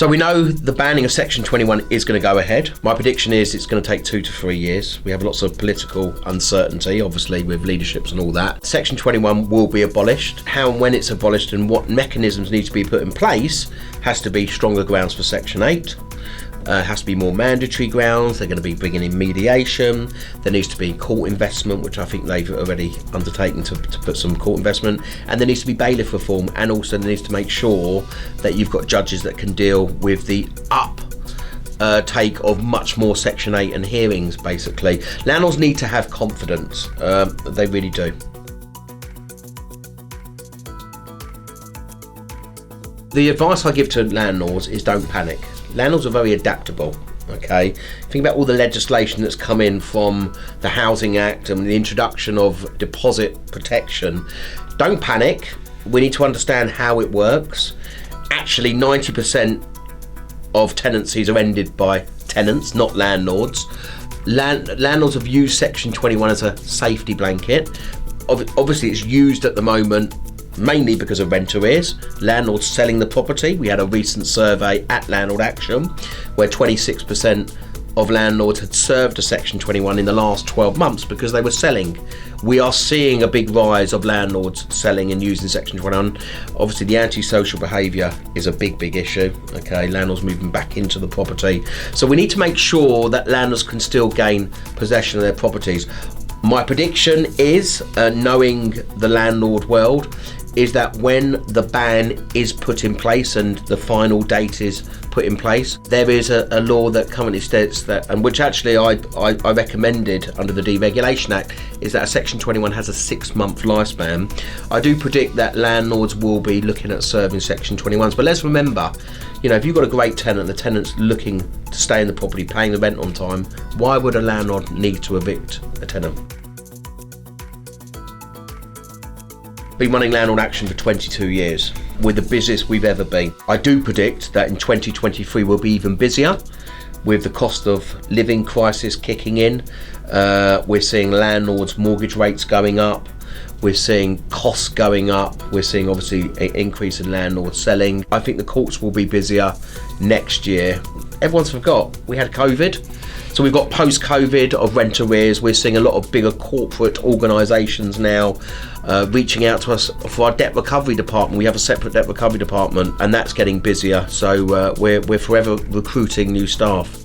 So we know the banning of Section 21 is going to go ahead. My prediction is it's going to take 2 to 3 years. We have lots of political uncertainty, obviously, with leaderships and all that. Section 21 will be abolished. How and when it's abolished and what mechanisms need to be put in place has to be stronger grounds for Section 8. Has to be more mandatory grounds. They're going to be bringing in mediation. There needs to be court investment, which I think they've already undertaken to put some court investment. And there needs to be bailiff reform, and also there needs to make sure that you've got judges that can deal with the uptake of much more Section 8 and hearings, basically. Landlords need to have confidence. They really do. The advice I give to landlords is don't panic. Landlords are very adaptable, okay? Think about all the legislation that's come in from the Housing Act and the introduction of deposit protection. Don't panic. We need to understand how it works. Actually, 90% of tenancies are ended by tenants, not landlords. Landlords have used Section 21 as a safety blanket. Obviously, it's used at the moment mainly because of rent arrears, landlords selling the property. We had a recent survey at Landlord Action where 26% of landlords had served a Section 21 in the last 12 months because they were selling. We are seeing a big rise of landlords selling and using Section 21. Obviously, the antisocial behaviour is a big issue. Okay, landlords moving back into the property. So we need to make sure that landlords can still gain possession of their properties. My prediction is, knowing the landlord world, is that when the ban is put in place and the final date is put in place, there is a law that currently states that, and which actually I recommended under the Deregulation Act, is that a Section 21 has a 6-month lifespan. I do predict that landlords will be looking at serving Section 21s, but let's remember, if you've got a great tenant, the tenant's looking to stay in the property, paying the rent on time, why would a landlord need to evict a tenant? Been running Landlord Action for 22 years. We're the busiest we've ever been. I do predict that in 2023 we'll be even busier with the cost of living crisis kicking in. We're seeing landlords' mortgage rates going up. We're seeing costs going up. We're seeing obviously an increase in landlords selling. I think the courts will be busier next year. Everyone's forgot we had COVID. So we've got post-COVID of rent arrears. We're seeing a lot of bigger corporate organisations now reaching out to us for our debt recovery department. We have a separate debt recovery department, and that's getting busier. So we're forever recruiting new staff.